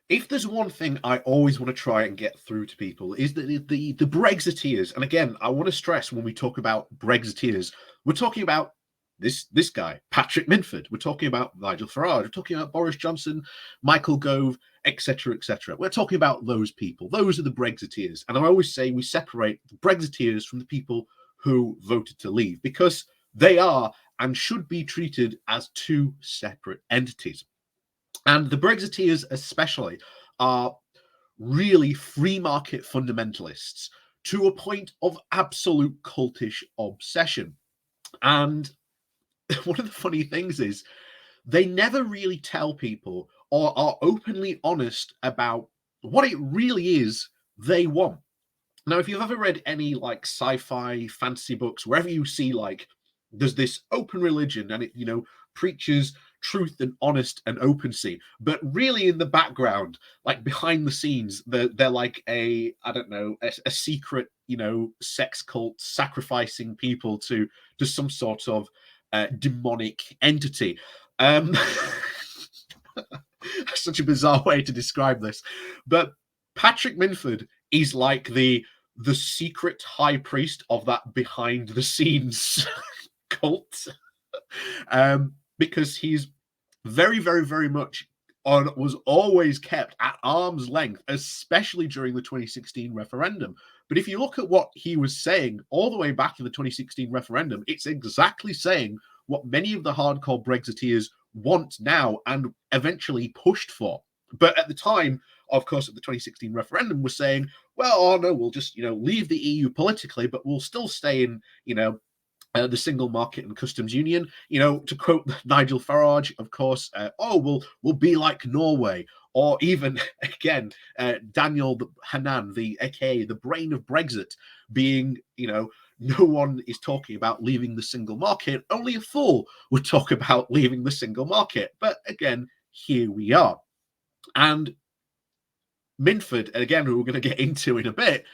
if there's one thing I always want to try and get through to people is that the Brexiteers, and again, I want to stress when we talk about Brexiteers, we're talking about this guy, Patrick Minford. We're talking about Nigel Farage. We're talking about Boris Johnson, Michael Gove, etc., etc. We're talking about those people. Those are the Brexiteers. And I always say we separate the Brexiteers from the people who voted to leave because they are and should be treated as two separate entities. And the Brexiteers, especially, are really free market fundamentalists to a point of absolute cultish obsession. And one of the funny things is they never really tell people or are openly honest about what it really is they want. Now, if you've ever read any like sci-fi fantasy books, wherever you see like there's this open religion and it, preaches truth and honest and opency, but really in the background, like behind the scenes, they're like I don't know, a secret, sex cult sacrificing people to some sort of demonic entity. Um, such a bizarre way to describe this, but Patrick Minford is like the secret high priest of that behind the scenes cult, because he's very, very, very much was always kept at arm's length, especially during the 2016 referendum. But if you look at what he was saying all the way back in the 2016 referendum, it's exactly saying what many of the hardcore Brexiteers want now and eventually pushed for. But at the time, of course, of the 2016 referendum, was saying, well, oh no, we'll just leave the EU politically, but we'll still stay in the single market and customs union. To quote Nigel Farage, of course, we'll be like Norway, or even again Daniel Hannan, the aka the brain of Brexit, being no one is talking about leaving the single market. Only a fool would talk about leaving the single market. But again, here we are. And Minford, again, who we're going to get into in a bit,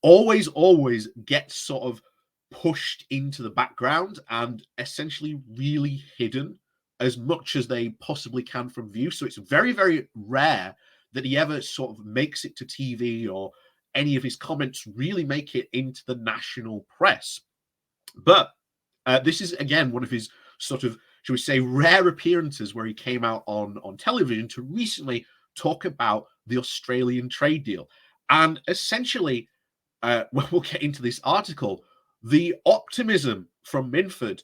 always gets sort of pushed into the background and essentially really hidden as much as they possibly can from view. So it's very, very rare that he ever sort of makes it to TV or any of his comments really make it into the national press. But this is, again, one of his sort of, shall we say, rare appearances where he came out on television to recently talk about the Australian trade deal. And essentially, we'll get into this article, the optimism from Minford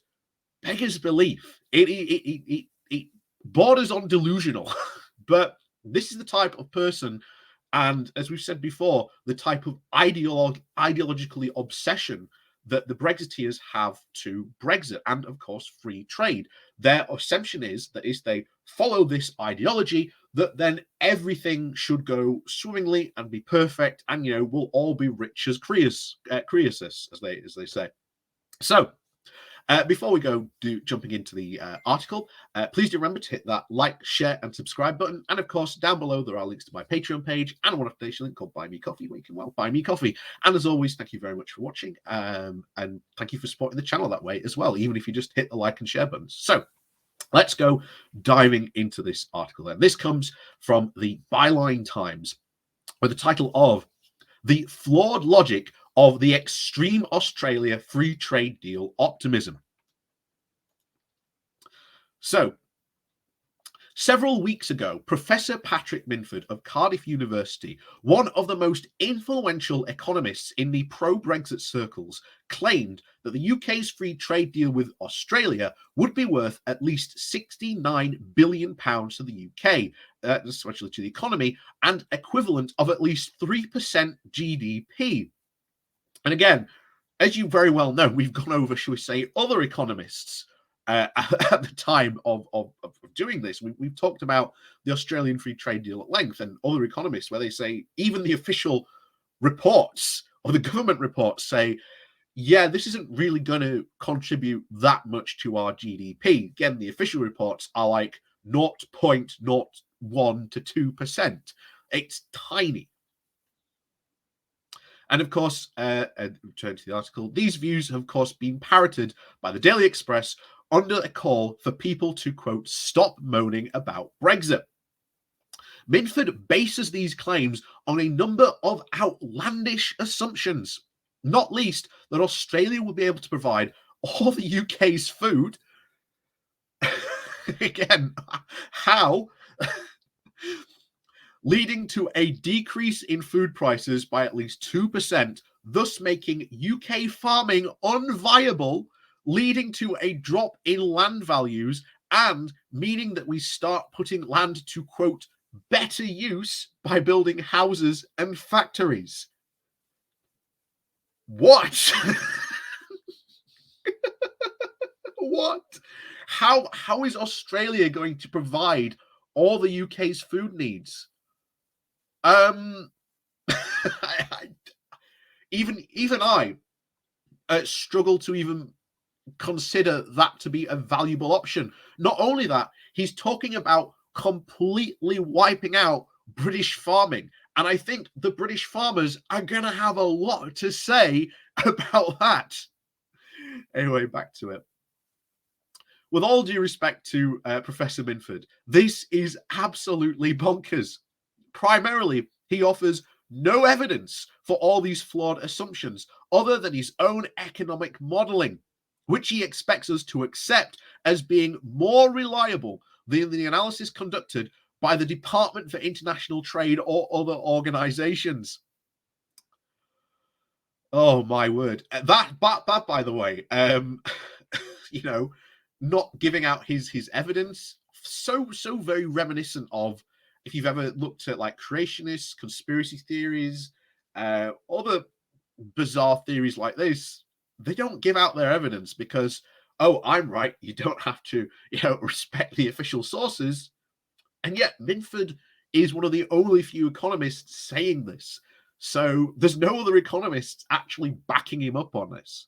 beggars belief. It borders on delusional, but this is the type of person, and as we've said before, the type of ideologically obsession that the Brexiteers have to Brexit and, of course, free trade. Their assumption is that if they follow this ideology, that then everything should go swimmingly and be perfect, and we'll all be rich as Croesus, as they say. So, before we go jumping into the article, please do remember to hit that like, share, and subscribe button. And of course, down below there are links to my Patreon page and a one-off donation link called Buy Me Coffee, where you can buy me coffee. And as always, thank you very much for watching, and thank you for supporting the channel that way as well, even if you just hit the like and share buttons. So, let's go diving into this article. Then this comes from the Byline Times with the title of "The Flawed Logic of the Extreme Australia Free Trade Deal Optimism." So, several weeks ago, Professor Patrick Minford of Cardiff University, one of the most influential economists in the pro-Brexit circles, claimed that the UK's free trade deal with Australia would be worth at least £69 billion to the UK, especially to the economy, and equivalent of at least 3% GDP. And again, as you very well know, we've gone over, shall we say, other economists at the time of doing this. We've talked about the Australian free trade deal at length and other economists where they say even the official reports or the government reports say, yeah, this isn't really going to contribute that much to our GDP. Again, the official reports are like 0.01 to 2%. It's tiny. And of course, return to the article, these views have, of course, been parroted by the Daily Express under a call for people to, quote, stop moaning about Brexit. Minford bases these claims on a number of outlandish assumptions, not least that Australia will be able to provide all the UK's food. Again, how? Leading to a decrease in food prices by at least 2%, thus making UK farming unviable, leading to a drop in land values and meaning that we start putting land to, quote, better use by building houses and factories. What? What? How is Australia going to provide all the UK's food needs? I, even I struggle to even consider that to be a valuable option. Not only that, he's talking about completely wiping out British farming. And I think the British farmers are going to have a lot to say about that. Anyway, back to it. With all due respect to Professor Minford, this is absolutely bonkers. Primarily, he offers no evidence for all these flawed assumptions other than his own economic modeling, which he expects us to accept as being more reliable than the analysis conducted by the Department for International Trade or other organizations. Oh my word. That by the way, you know, not giving out his evidence, so very reminiscent of, if you've ever looked at like creationists, conspiracy theories, other bizarre theories like this, they don't give out their evidence because, oh, I'm right, you don't have to, respect the official sources. And yet Minford is one of the only few economists saying this. So there's no other economists actually backing him up on this.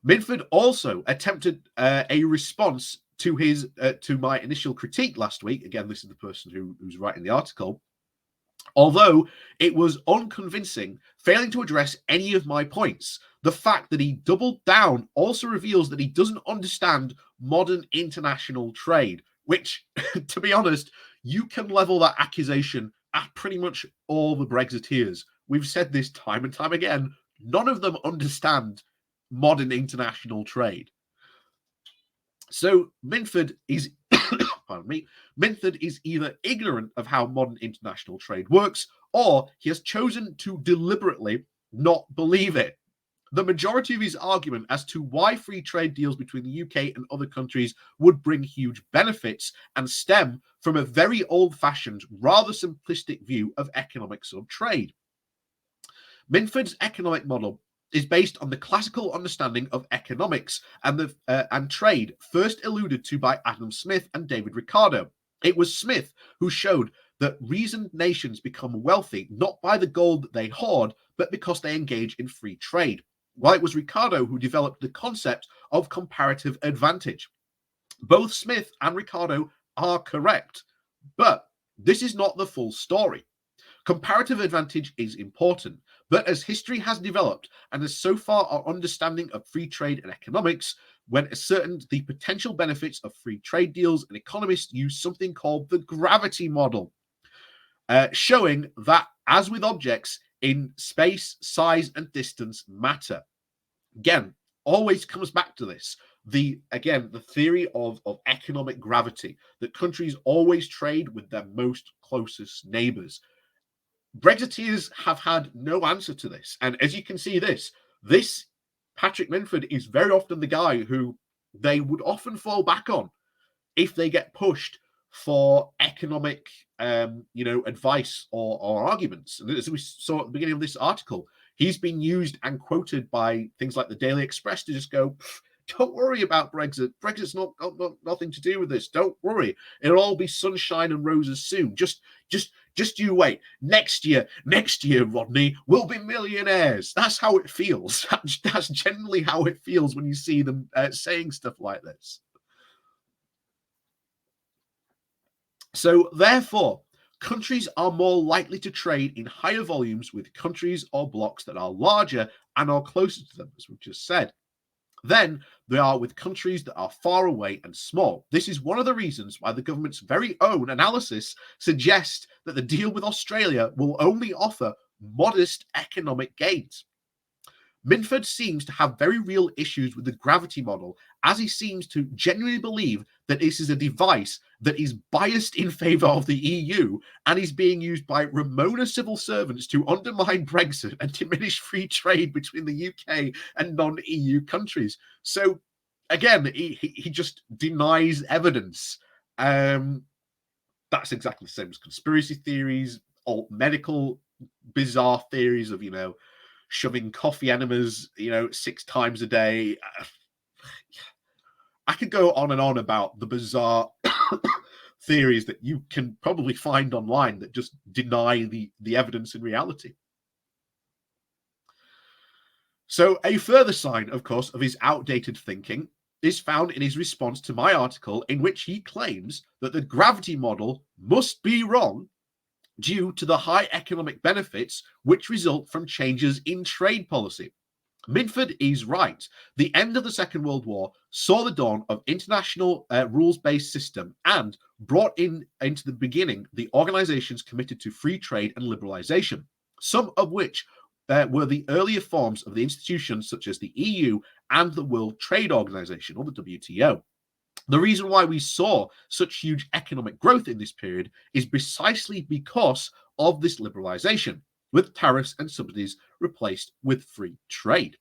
Minford also attempted a response to his to my initial critique last week. Again, this is the person who's writing the article. Although it was unconvincing, failing to address any of my points. The fact that he doubled down also reveals that he doesn't understand modern international trade, which, to be honest, you can level that accusation at pretty much all the Brexiteers. We've said this time and time again. None of them understand modern international trade. So Minford is pardon me, Minford is either ignorant of how modern international trade works, or he has chosen to deliberately not believe it. The majority of his argument as to why free trade deals between the UK and other countries would bring huge benefits and stem from a very old-fashioned, rather simplistic view of economics of trade. Minford's economic model is based on the classical understanding of economics and trade, first alluded to by Adam Smith and David Ricardo. It was Smith who showed that reasoned nations become wealthy not by the gold that they hoard, but because they engage in free trade, while it was Ricardo who developed the concept of comparative advantage. Both Smith and Ricardo are correct, but this is not the full story. Comparative advantage is important, but as history has developed, and as so far our understanding of free trade and economics, when ascertained the potential benefits of free trade deals, and economists use something called the gravity model, showing that, as with objects, in space, size, and distance matter. Again, always comes back to this. The theory of economic gravity, that countries always trade with their most closest neighbors. Brexiteers have had no answer to this. And as you can see, this Patrick Minford is very often the guy who they would often fall back on if they get pushed for economic, advice or arguments. And as we saw at the beginning of this article, he's been used and quoted by things like the Daily Express to just go, don't worry about Brexit. Brexit's not nothing to do with this. Don't worry. It'll all be sunshine and roses soon. Just you wait. Next year, Rodney, we'll be millionaires. That's how it feels. That's generally how it feels when you see them saying stuff like this. So therefore, countries are more likely to trade in higher volumes with countries or blocks that are larger and are closer to them, as we've just said. Then they are with countries that are far away and small. This is one of the reasons why the government's very own analysis suggests that the deal with Australia will only offer modest economic gains. Minford seems to have very real issues with the gravity model, as he seems to genuinely believe that this is a device that is biased in favour of the EU and is being used by Ramona civil servants to undermine Brexit and diminish free trade between the UK and non-EU countries. So, again, he just denies evidence. That's exactly the same as conspiracy theories, alt medical bizarre theories of, shoving coffee enemas, 6 times a day. I could go on and on about the bizarre theories that you can probably find online that just deny the evidence in reality. So a further sign, of course, of his outdated thinking is found in his response to my article, in which he claims that the gravity model must be wrong due to the high economic benefits which result from changes in trade policy. Minford is right. The end of the Second World War saw the dawn of international rules-based system and brought into the beginning the organizations committed to free trade and liberalization, some of which were the earlier forms of the institutions such as the EU and the World Trade Organization, or the WTO. The reason why we saw such huge economic growth in this period is precisely because of this liberalization, with tariffs and subsidies replaced with free trade.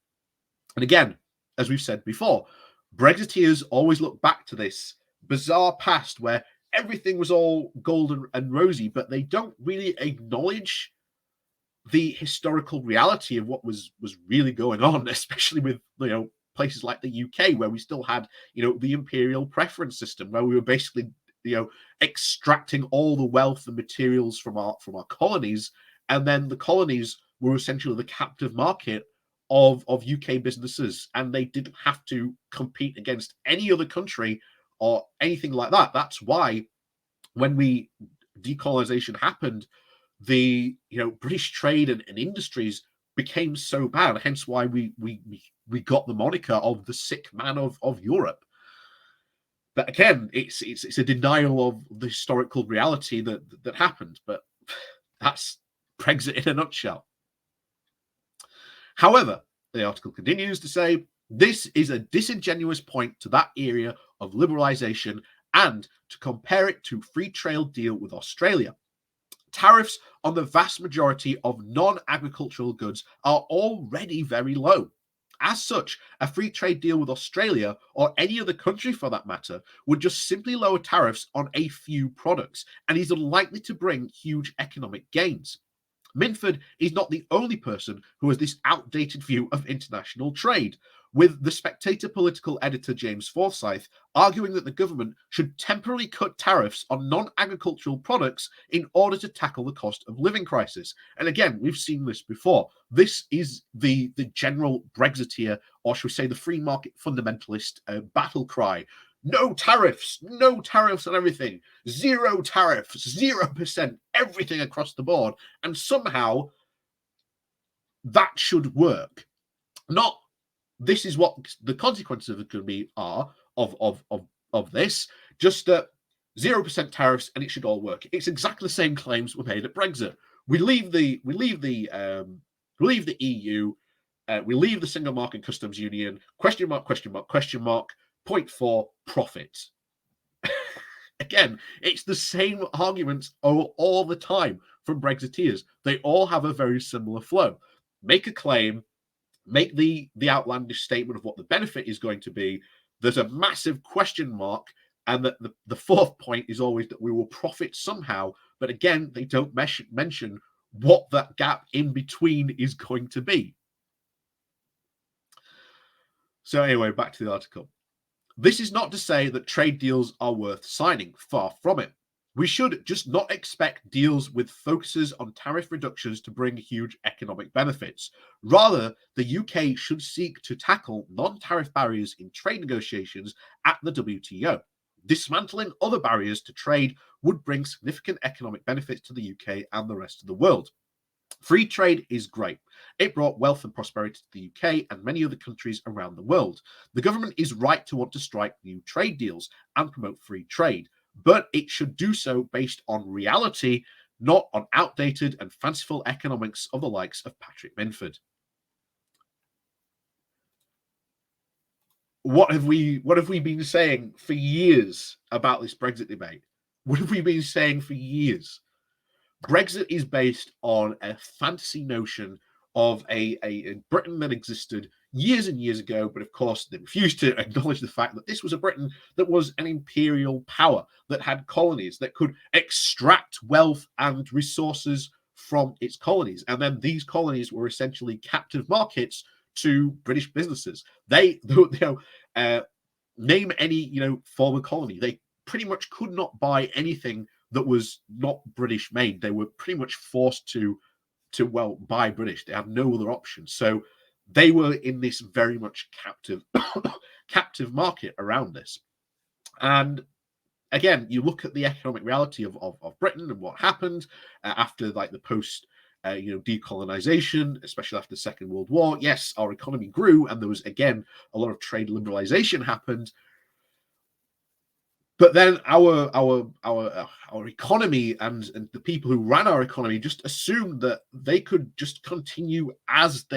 And again, as we've said before, Brexiteers always look back to this bizarre past where everything was all golden and rosy, but they don't really acknowledge the historical reality of what was really going on, especially with places like the UK, where we still had the imperial preference system, where we were basically extracting all the wealth and materials from our colonies, and then the colonies were essentially the captive market of UK businesses, and they didn't have to compete against any other country or anything like that. That's why when decolonization happened, the British trade and industries became so bad. Hence why we got the moniker of the sick man of Europe. But again, it's a denial of the historical reality that happened. But that's Brexit in a nutshell. However, the article continues to say, this is a disingenuous point to that area of liberalization and to compare it to free trade deal with Australia. Tariffs on the vast majority of non-agricultural goods are already very low. As such, a free trade deal with Australia, or any other country for that matter, would just simply lower tariffs on a few products and is unlikely to bring huge economic gains. Minford is not the only person who has this outdated view of international trade, with the Spectator political editor James Forsyth arguing that the government should temporarily cut tariffs on non-agricultural products in order to tackle the cost of living crisis. And again, we've seen this before. This is the general Brexiteer, or should we say the free market fundamentalist battle cry. No tariffs on everything, 0 tariffs, 0%, everything across the board. And somehow that should work. Not this is what the consequences of it could be of this, just 0% tariffs and it should all work. It's exactly the same claims were made at Brexit. We leave the EU, we leave the single market customs union, question mark, question mark, question mark, point 4, profits. Again, it's the same arguments all the time from Brexiteers. They all have a very similar flow. Make a claim, make the outlandish statement of what the benefit is going to be. There's a massive question mark, and the fourth point is always that we will profit somehow. But again, they don't mention what that gap in between is going to be. So anyway, back to the article. This is not to say that trade deals are worth signing. Far from it. We should just not expect deals with focuses on tariff reductions to bring huge economic benefits. Rather, the UK should seek to tackle non-tariff barriers in trade negotiations at the WTO. Dismantling other barriers to trade would bring significant economic benefits to the UK and the rest of the world. Free trade is great. It brought wealth and prosperity to the UK and many other countries around the world. The government is right to want to strike new trade deals and promote free trade, but it should do so based on reality, not on outdated and fanciful economics of the likes of Patrick Minford. What have we been saying for years about this Brexit debate? What have we been saying for years? Brexit is based on a fantasy notion of a Britain that existed years and years ago, but of course they refused to acknowledge the fact that this was a Britain that was an imperial power, that had colonies, that could extract wealth and resources from its colonies. And then these colonies were essentially captive markets to British businesses. They name any former colony, they pretty much could not buy anything that was not British made. They were pretty much forced to buy British. They had no other option. So they were in this very much captive market around this. And again, you look at the economic reality of Britain and what happened after like the post decolonization, especially after the Second World War. Yes, our economy grew, and there was again a lot of trade liberalization happened. But then our economy and the people who ran our economy just assumed that they could just continue as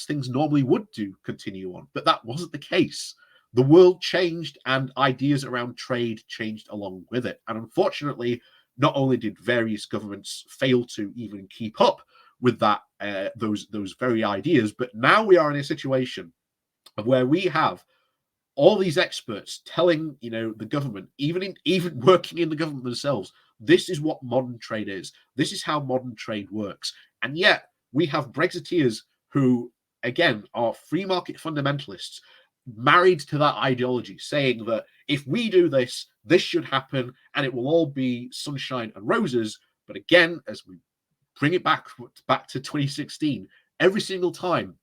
things normally would do continue on. But that wasn't the case. The world changed and ideas around trade changed along with it. And unfortunately, not only did various governments fail to even keep up with that those very ideas, but now we are in a situation of where we have all these experts telling the government, even working in the government themselves, this is what modern trade is. This is how modern trade works. And yet we have Brexiteers who, again, are free market fundamentalists married to that ideology, saying that if we do this, this should happen, and it will all be sunshine and roses. But again, as we bring it back to 2016, every single time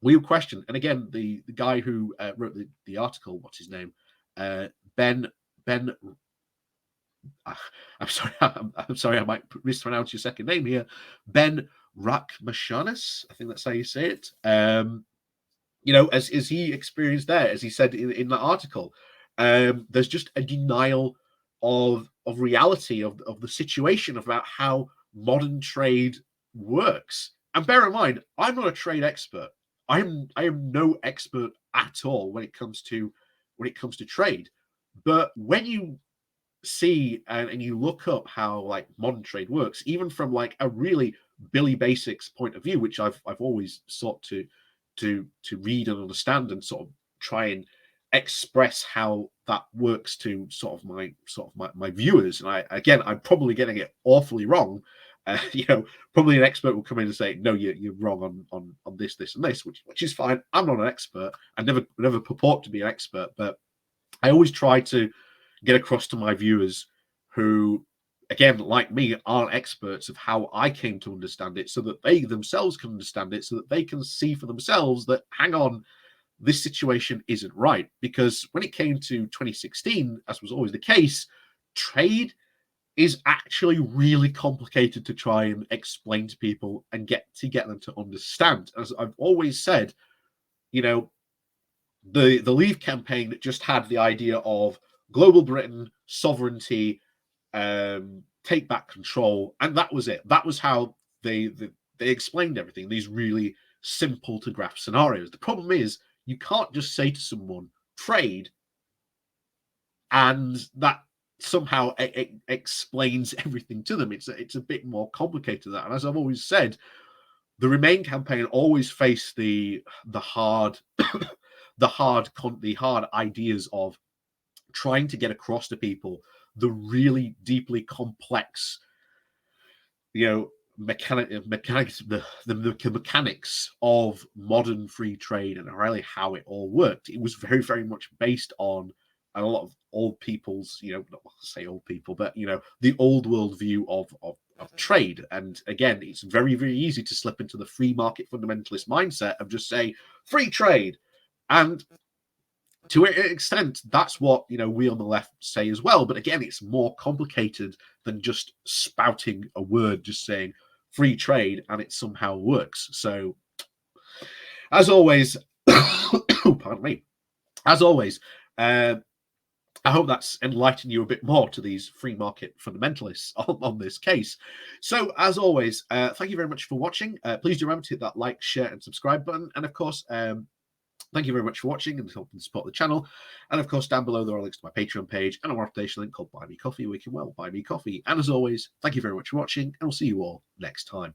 we were questioned. And again, the guy who wrote the article, what's his name? Ben. I'm sorry, I might mispronounce your second name here. Ben Rachmanishanis, I think that's how you say it. As he experienced there, as he said in that article, there's just a denial of reality of the situation about how modern trade works. And bear in mind, I'm not a trade expert. I am no expert at all when it comes to trade. But when you see and you look up how like modern trade works, even from like a really Billy Basics point of view, which I've always sought to read and understand and sort of try and express how that works to my viewers. And I'm probably getting it awfully wrong. Probably an expert will come in and say, no, you're wrong on this, and this, which is fine. I'm not an expert. I never purport to be an expert, but I always try to get across to my viewers who, again, like me, aren't experts of how I came to understand it, so that they themselves can understand it, so that they can see for themselves that, hang on, this situation isn't right. Because when it came to 2016, as was always the case, trade is actually really complicated to try and explain to people and get them to understand. As I've always said, the Leave campaign just had the idea of global Britain, sovereignty, take back control, and that was it. That was how they explained everything. These really simple to grasp scenarios. The problem is you can't just say to someone trade, and that somehow it explains everything to them. It's a bit more complicated than that. And as I've always said, the Remain campaign always faced the hard ideas of trying to get across to people the really deeply complex, mechanics of modern free trade and really how it all worked. It was very, very much based on a lot of old people's, not to say old people, but the old world view of trade. And again, it's very, very easy to slip into the free market fundamentalist mindset of just say free trade. And to an extent, that's what we on the left say as well. But again, it's more complicated than just spouting a word, just saying free trade and it somehow works. So, as always, pardon me. As always, I hope that's enlightened you a bit more to these free market fundamentalists on this case. So, as always, thank you very much for watching. Please do remember to hit that like, share, and subscribe button. And of course, thank you very much for watching and helping support the channel. And of course, down below there are links to my Patreon page and a more updation link called Buy Me Coffee, where you can buy me coffee. And as always, thank you very much for watching, and we'll see you all next time.